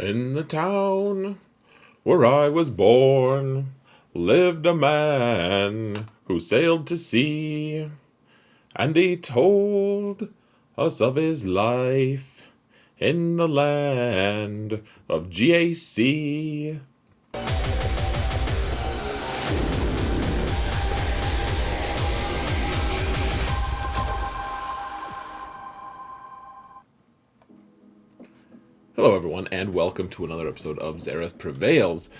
In the town where I was born lived a man who sailed to sea, and he told us of his life in the land of GAC. Hello everyone, and welcome to another episode of Zareth Prevails.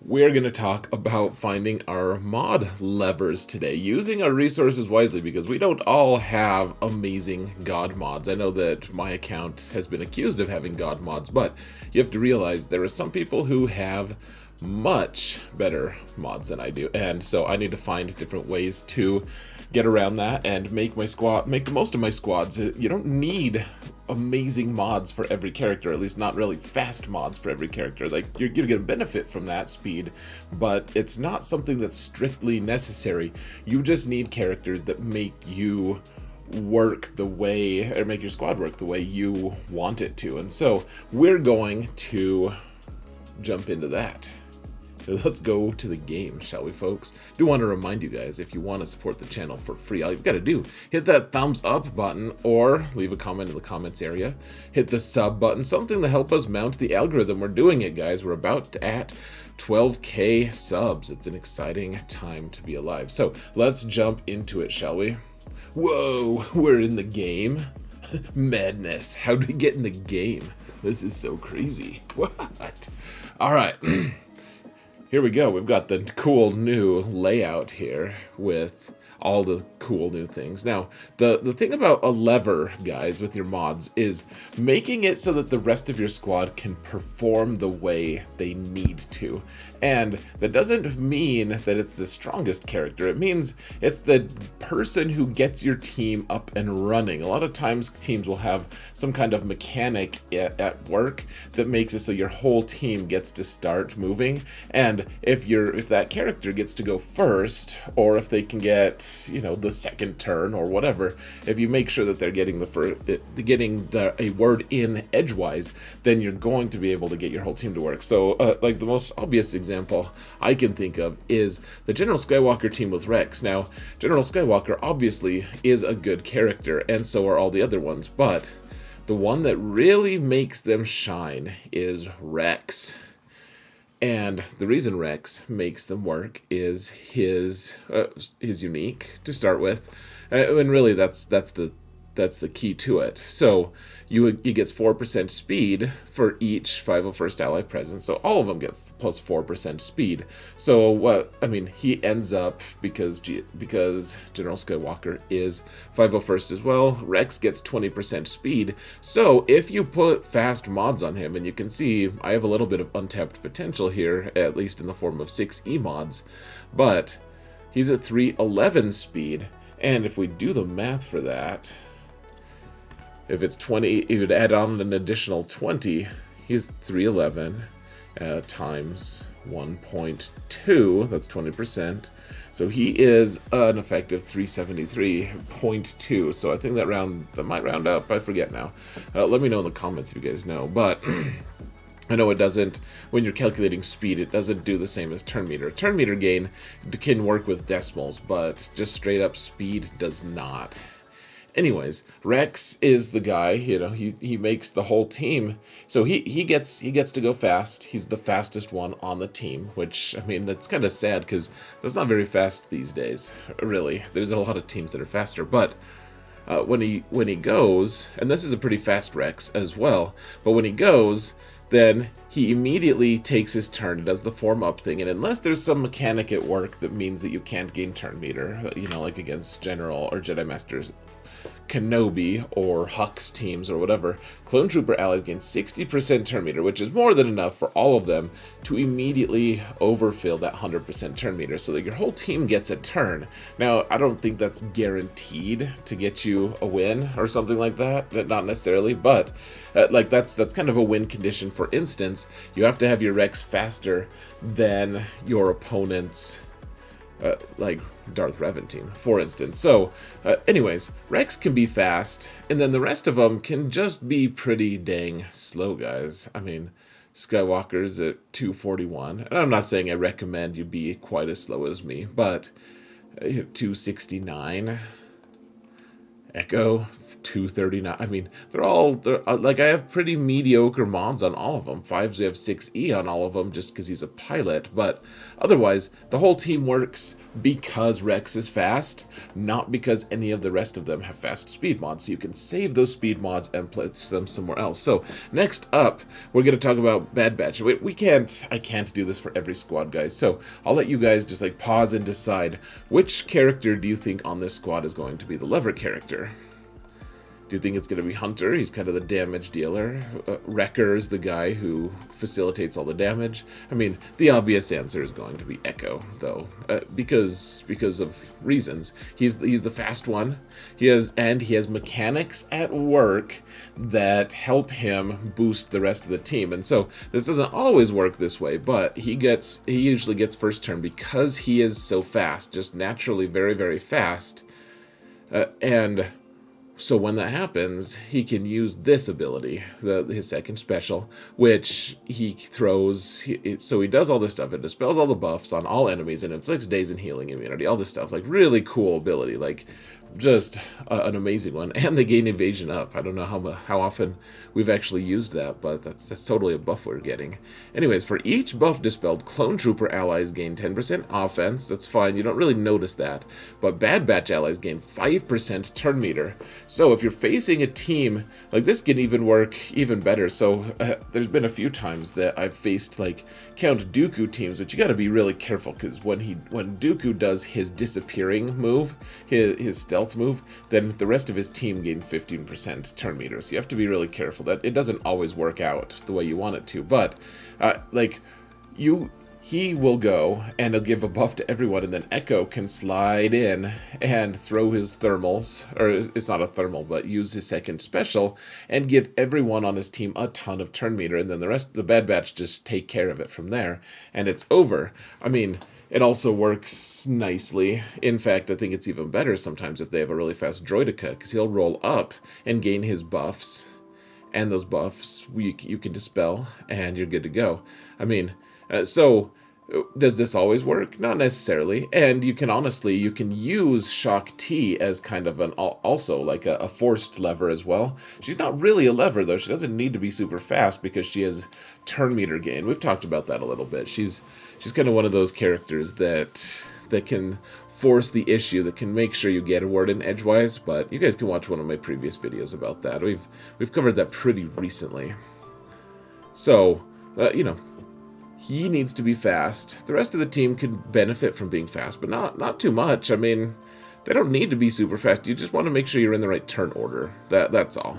We're going to talk about finding our mod levers today, using our resources wisely, because we don't all have amazing god mods. I know that my account has been accused of having god mods, but you have to realize there are some people who have much better mods than I do, and so I need to find different ways to get around that and make the most of my squads. You don't need amazing mods for every character, at least not really fast mods for every character. Like, you're gonna get a benefit from that speed, but it's not something that's strictly necessary. You just need characters that make you work the way, or make your squad work the way you want it to. And so we're going to jump into that. So let's go to the game, shall we, folks? Do want to remind you guys, if you want to support the channel for free, all you've got to do, hit that thumbs up button or leave a comment in the comments area. Hit the sub button, something to help us mount the algorithm. We're doing it, guys. We're about at 12K subs. It's an exciting time to be alive. So let's jump into it, shall we? Whoa, we're in the game. Madness. How do we get in the game? This is so crazy. What? All right. Here we go. We've got the cool new layout here with all the cool new things. Now, the thing about a lever, guys, with your mods is making it so that the rest of your squad can perform the way they need to. And that doesn't mean that it's the strongest character. It means it's the person who gets your team up and running. A lot of times teams will have some kind of mechanic at work that makes it so your whole team gets to start moving. And if that character gets to go first, or if they can get, you know, the second turn or whatever, if you make sure that they're getting a word in edgewise, then you're going to be able to get your whole team to work. So like the most obvious example I can think of is the General Skywalker team with Rex. Now, General Skywalker obviously is a good character, and so are all the other ones, but the one that really makes them shine is Rex. And the reason Rex makes them work is his unique to start with, and really that's the key to it. So he gets 4% speed for each 501st ally present, so all of them get plus 4% speed. So what I mean, he ends up, because General Skywalker is 501st as well, Rex gets 20% speed. So if you put fast mods on him, and you can see I have a little bit of untapped potential here, at least in the form of 6E mods, but he's at 311 speed, and if we do the math for that, if it's 20, you would add on an additional 20. He's 311 times 1.2. That's 20%. So he is an effective 373.2. So I think that might round up. I forget now. Let me know in the comments if you guys know. But I know it doesn't, when you're calculating speed, it doesn't do the same as turn meter. Turn meter gain can work with decimals, but just straight up speed does not. Anyways, Rex is the guy, you know, he makes the whole team. So he gets to go fast. He's the fastest one on the team, which, I mean, that's kind of sad because that's not very fast these days, really. There's a lot of teams that are faster, but when he goes, and this is a pretty fast Rex as well, but when he goes, then he immediately takes his turn and does the form up thing. And unless there's some mechanic at work that means that you can't gain turn meter, you know, like against General or Jedi Masters Kenobi or Hux teams or whatever, Clone Trooper allies gain 60% turn meter, which is more than enough for all of them to immediately overfill that 100% turn meter, so that your whole team gets a turn. Now, I don't think that's guaranteed to get you a win or something like that, not necessarily, but like that's kind of a win condition. For instance, you have to have your Rex faster than your opponent's like Darth Revan team, for instance. So anyways, Rex can be fast, and then the rest of them can just be pretty dang slow, guys. I mean, Skywalker's at 241. And I'm not saying I recommend you be quite as slow as me, but 269. Echo 239. I mean, they're like, I have pretty mediocre mods on all of them. Fives, we have 6E on all of them just because he's a pilot, but otherwise the whole team works because Rex is fast, not because any of the rest of them have fast speed mods. So you can save those speed mods and place them somewhere else. So next up, we're going to talk about Bad Batch. I can't do this for every squad, guys. So I'll let you guys just like pause and decide which character do you think on this squad is going to be the lever character. Do you think it's going to be Hunter? He's kind of the damage dealer. Wrecker is the guy who facilitates all the damage. I mean, the obvious answer is going to be Echo, though, because of reasons. He's the fast one. He has mechanics at work that help him boost the rest of the team. And so this doesn't always work this way, but he usually gets first turn because he is so fast, just naturally very, very fast, and so when that happens, he can use this ability, his second special, which he throws. So he does all this stuff. It dispels all the buffs on all enemies and inflicts daze and healing immunity. All this stuff, like really cool ability, like just an amazing one. And they gain evasion up. I don't know how often we've actually used that, but that's totally a buff we're getting. Anyways, for each buff dispelled, clone trooper allies gain 10% offense. That's fine. You don't really notice that. But Bad Batch allies gain 5% turn meter. So if you're facing a team, like this can even work even better. So there's been a few times that I've faced like Count Dooku teams, but you got to be really careful because when Dooku does his disappearing move, his stealth move, then the rest of his team gain 15% turn meter. So you have to be really careful that it doesn't always work out the way you want it to. But he will go and he'll give a buff to everyone, and then Echo can slide in and throw his thermals, or it's not a thermal, but use his second special and give everyone on his team a ton of turn meter, and then the rest of the Bad Batch just take care of it from there, and it's over. I mean, it also works nicely. In fact, I think it's even better sometimes if they have a really fast droidica, because he'll roll up and gain his buffs, and those buffs you can dispel, and you're good to go. I mean, so does this always work? Not necessarily. And you can use Shock T as kind of also like a forced lever as well. She's not really a lever though. She doesn't need to be super fast because she has turn meter gain. We've talked about that a little bit. She's kind of one of those characters that can force the issue, that can make sure you get a word in edgewise, but you guys can watch one of my previous videos about that. We've covered that pretty recently. So, he needs to be fast. The rest of the team can benefit from being fast, but not too much. I mean, they don't need to be super fast. You just want to make sure you're in the right turn order. That's all.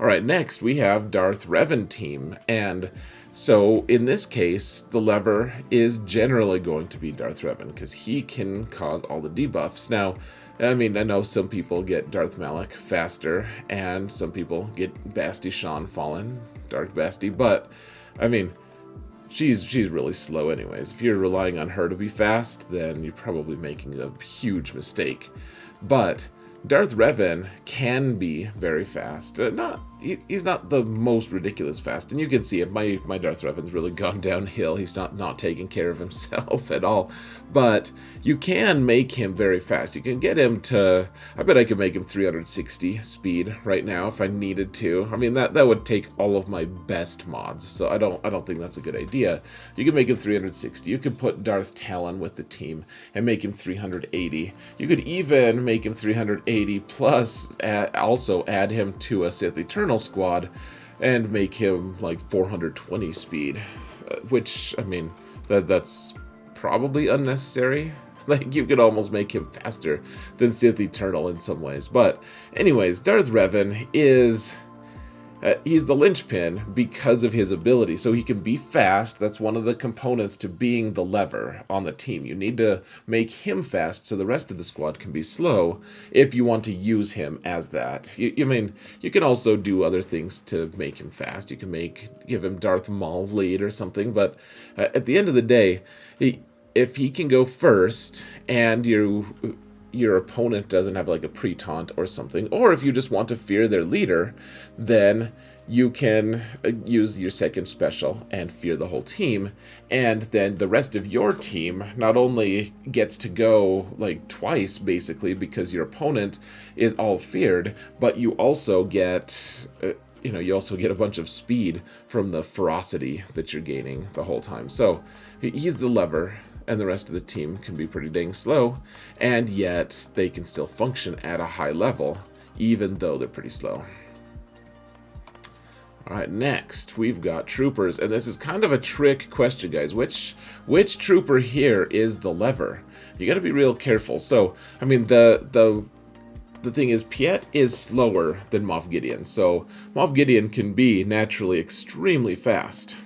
All right, next we have Darth Revan team, and so in this case, the lever is generally going to be Darth Revan because he can cause all the debuffs. Now, I mean, I know some people get Darth Malak faster, and some people get Basti Shan Fallen, Dark Basti, but I mean, she's really slow anyways. If you're relying on her to be fast, then you're probably making a huge mistake. But Darth Revan can be very fast. He's not the most ridiculous fast, and you can see it. My Darth Revan's really gone downhill. He's not taking care of himself at all. But you can make him very fast. You can get him to, I bet I could make him 360 speed right now if I needed to. I mean, that would take all of my best mods, so I don't think that's a good idea. You can make him 360. You could put Darth Talon with the team and make him 380. You could even make him 380 plus also add him to a Sith Eternal squad and make him like 420 speed, which, I mean, that's probably unnecessary. Like, you could almost make him faster than Sith Eternal in some ways. But anyways, Darth Revan is he's the linchpin because of his ability. So he can be fast. That's one of the components to being the lever on the team. You need to make him fast so the rest of the squad can be slow if you want to use him as that. I mean, you can also do other things to make him fast. You can give him Darth Maul lead or something. But at the end of the day, if he can go first and your opponent doesn't have like a pre-taunt or something, or if you just want to fear their leader, then you can use your second special and fear the whole team, and then the rest of your team not only gets to go like twice basically because your opponent is all feared, but you also get you also get a bunch of speed from the ferocity that you're gaining the whole time. So he's the lever, and the rest of the team can be pretty dang slow, and yet they can still function at a high level even though they're pretty slow. Alright, next we've got troopers, and this is kind of a trick question, guys. Which trooper here is the lever? You gotta be real careful. So, I mean, the thing is, Piet is slower than Moff Gideon, so Moff Gideon can be naturally extremely fast.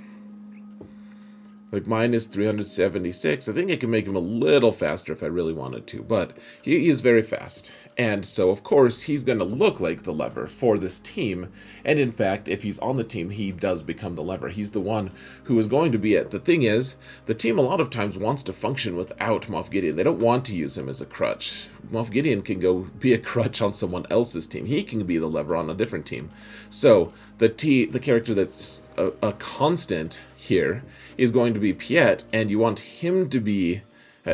Like, mine is 376. I think I can make him a little faster if I really wanted to, but he is very fast. And so, of course, he's going to look like the lever for this team. And in fact, if he's on the team, he does become the lever. He's the one who is going to be it. The thing is, the team a lot of times wants to function without Moff Gideon. They don't want to use him as a crutch. Moff Gideon can go be a crutch on someone else's team. He can be the lever on a different team. So, the character that's a constant here is going to be Piet, and you want him to be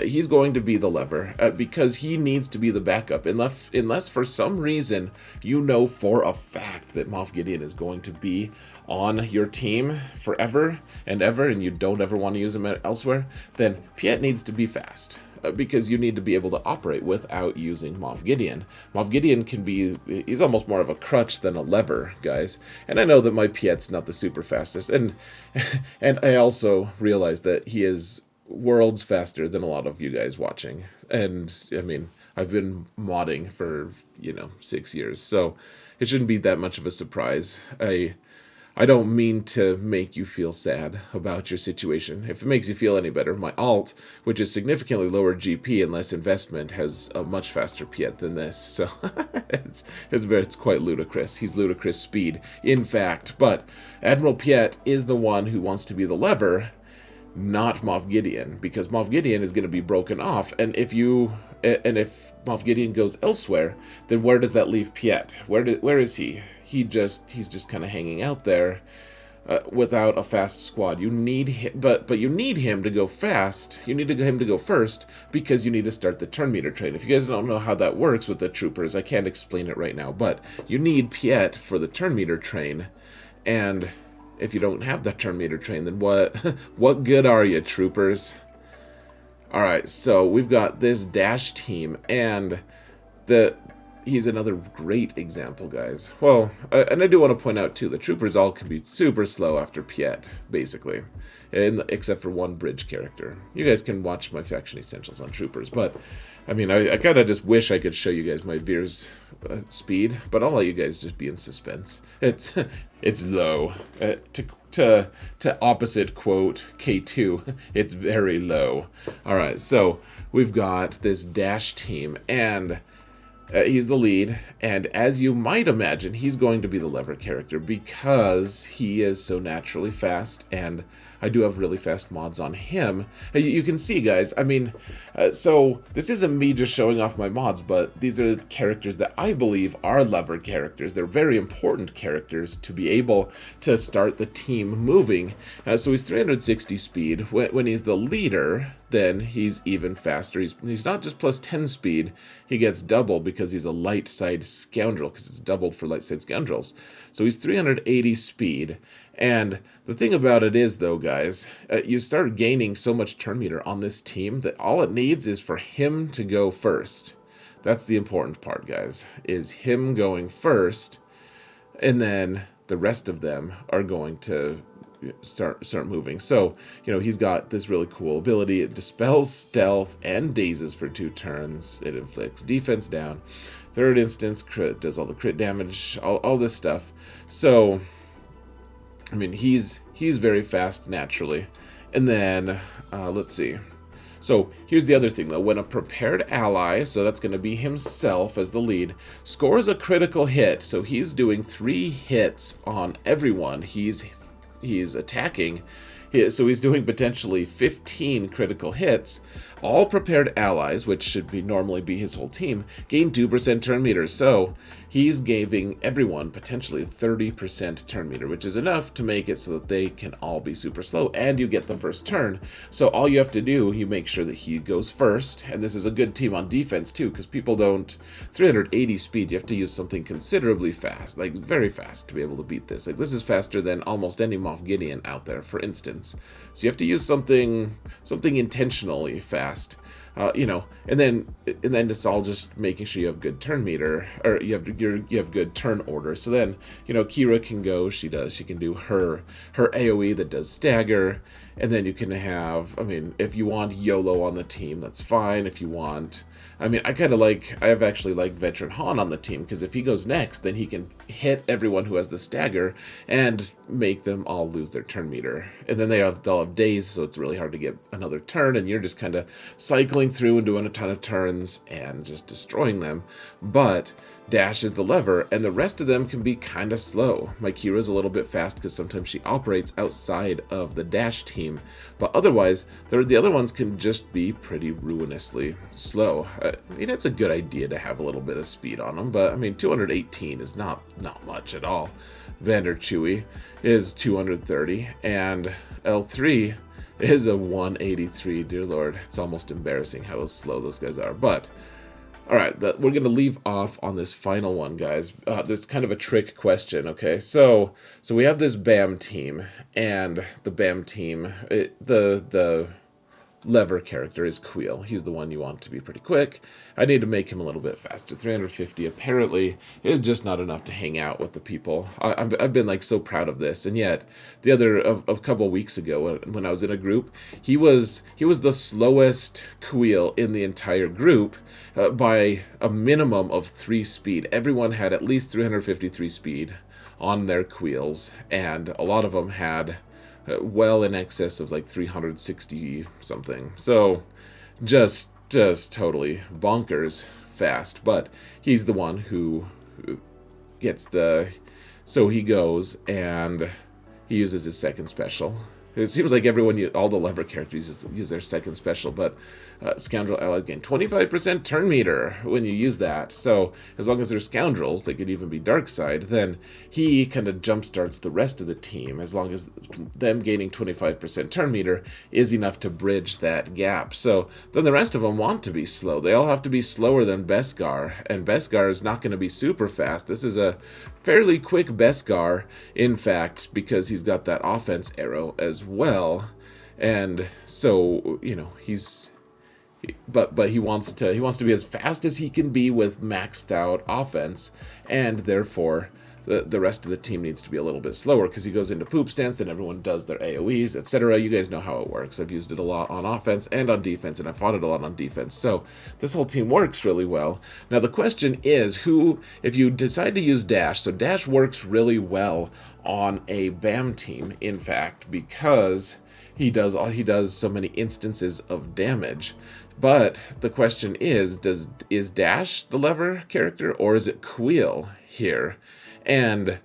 he's going to be the lever because he needs to be the backup unless for some reason you know for a fact that Moff Gideon is going to be on your team forever and ever, and you don't ever want to use him elsewhere. Then Piet needs to be fast because you need to be able to operate without using Moff Gideon. Moff Gideon he's almost more of a crutch than a lever, guys. And I know that my Piet's not the super fastest, and I also realize that he is worlds faster than a lot of you guys watching. And I mean, I've been modding for 6 years, so it shouldn't be that much of a surprise. I don't mean to make you feel sad about your situation. If it makes you feel any better, my alt, which is significantly lower GP and less investment, has a much faster Piet than this. So it's quite ludicrous. He's ludicrous speed, in fact. But Admiral Piet is the one who wants to be the lever, not Moff Gideon, because Moff Gideon is going to be broken off, and if Moff Gideon goes elsewhere, then where does that leave Piet? Where is he? He's just kind of hanging out there without a fast squad. You need him, but you need him to go fast. You need him to go first because you need to start the turn meter train. If you guys don't know how that works with the troopers, I can't explain it right now, but you need Piet for the turn meter train, and if you don't have that turn meter train, then what good are you, troopers? Alright, so we've got this dash team, and he's another great example, guys. Well, and I do want to point out, too, the troopers all can be super slow after Piet, basically, except for one bridge character. You guys can watch my Faction Essentials on troopers, but, I mean, I kind of just wish I could show you guys my Veer's speed, but I'll let you guys just be in suspense. It's low. To opposite quote K2, it's very low. Alright, so we've got this dash team, and he's the lead, and as you might imagine, he's going to be the lever character because he is so naturally fast, and I do have really fast mods on him. You can see, guys, I mean, so this isn't me just showing off my mods, but these are the characters that I believe are lever characters. They're very important characters to be able to start the team moving. So he's 360 speed. When he's the leader, then he's even faster. He's not just plus 10 speed, he gets double because he's a light side scoundrel, because it's doubled for light side scoundrels. So he's 380 speed, and the thing about it is, though, guys, you start gaining so much turn meter on this team that all it needs is for him to go first. That's the important part, guys, is him going first, and then the rest of them are going to start moving. So, he's got this really cool ability. It dispels stealth and dazes for 2 turns. It inflicts defense down. Third instance, crit, does all the crit damage, all this stuff. So, I mean, he's very fast naturally. And then, let's see. So here's the other thing, though. When a prepared ally, so that's going to be himself as the lead, scores a critical hit, so he's doing 3 hits on everyone he's attacking, So he's doing potentially 15 critical hits. All prepared allies, which should normally be his whole team, gain 2% turn meter. So he's giving everyone potentially 30% turn meter, which is enough to make it so that they can all be super slow, and you get the first turn. So all you have to do, you make sure that he goes first, and this is a good team on defense too, because people don't 380 speed. You have to use something considerably fast, like very fast, to be able to beat this. Like this is faster than almost any Moff Gideon out there, for instance. So you have to use something intentionally fast. And then it's all just making sure you have good turn meter, or you have good turn order. So then, Kira can go. She can do her AOE that does stagger, and then you can have. If you want YOLO on the team, that's fine. If you want, I have actually liked Veteran Han on the team, because if he goes next, then he can hit everyone who has the stagger and make them all lose their turn meter. And then they'll have days, so it's really hard to get another turn, and you're just kind of cycling through and doing a ton of turns and just destroying them. But dash is the lever, and the rest of them can be kind of slow. My Kira's a little bit fast because sometimes she operates outside of the dash team, but otherwise the other ones can just be pretty ruinously slow. It's a good idea to have a little bit of speed on them, but 218 is not much at all. Vander Chewie is 230, and L3 is a 183. Dear Lord, it's almost embarrassing how slow those guys are. But all right, we're going to leave off on this final one, guys. That's kind of a trick question, okay? So we have this BAM team, and the BAM team, the lever character is Queel. He's the one you want to be pretty quick. I need to make him a little bit faster. 350 apparently is just not enough to hang out with the people. I've been so proud of this, and yet a couple weeks ago when I was in a group, he was the slowest Queel in the entire group by a minimum of 3 speed. Everyone had at least 353 speed on their Queels, and a lot of them had well in excess of 360 something. So just totally bonkers fast. But he's the one who gets so he goes and he uses his second special. It seems like all the lever characters use their second special, but scoundrel allies gain 25% turn meter when you use that. So as long as they're scoundrels, they could even be dark side, then he kind of jumpstarts the rest of the team, as long as them gaining 25% turn meter is enough to bridge that gap. So then the rest of them want to be slow. They all have to be slower than Beskar, and Beskar is not going to be super fast. This is a fairly quick Beskar, in fact, because he's got that offense arrow as well. And so, but he wants to be as fast as he can be with maxed out offense, and therefore the rest of the team needs to be a little bit slower, because he goes into poop stance and everyone does their AoEs, etc. You guys know how it works. I've used it a lot on offense and on defense, and I fought it a lot on defense. So this whole team works really well. Now the question is, if you decide to use dash, so dash works really well on a BAM team, in fact, because he does so many instances of damage. But the question is dash the lever character, or is it Queel here? And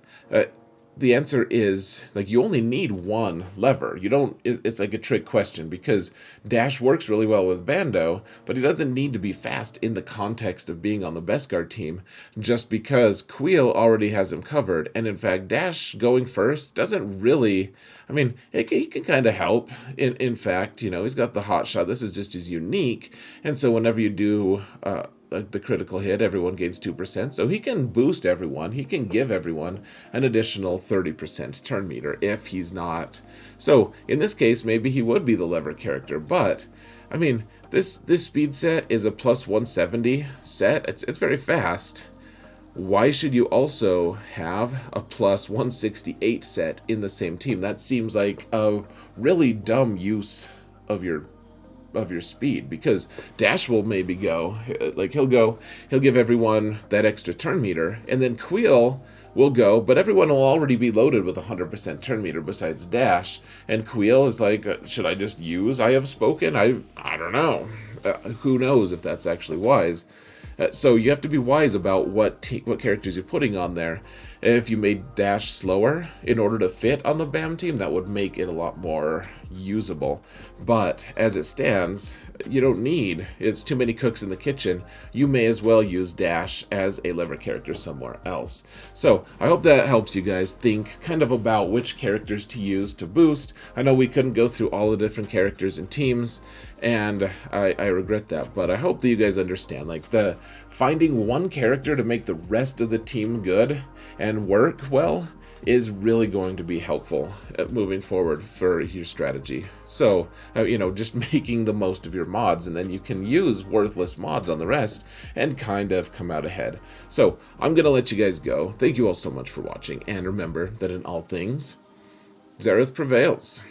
the answer is, you only need one lever. It's like a trick question, because dash works really well with Bando, but he doesn't need to be fast in the context of being on the Beskar team, just because Queel already has him covered. And in fact, dash going first doesn't really, he can kind of help. In fact, he's got the hot shot. This is just as unique. And so whenever you do the critical hit, everyone gains 2%. So he can boost everyone. He can give everyone an additional 30% turn meter if he's not. So in this case, maybe he would be the lever character. But this speed set is a plus 170 set. It's very fast. Why should you also have a plus 168 set in the same team? That seems like a really dumb use of your speed, because dash will maybe go he'll give everyone that extra turn meter, and then Queel will go, but everyone will already be loaded with 100% turn meter besides dash, and Queel is should I just use I have spoken? I don't know. Who knows if that's actually wise. So you have to be wise about what characters you're putting on there. If you made dash slower in order to fit on the BAM team, that would make it a lot more usable. But as it stands, you don't need, it's too many cooks in the kitchen. You may as well use dash as a lever character somewhere else. So I hope that helps you guys think kind of about which characters to use to boost. I know we couldn't go through all the different characters and teams, and I regret that, but I hope that you guys understand, like, the finding one character to make the rest of the team good and work well is really going to be helpful moving forward for your strategy. So, just making the most of your mods, and then you can use worthless mods on the rest and kind of come out ahead. So, I'm going to let you guys go. Thank you all so much for watching, and remember that in all things, Xaereth prevails.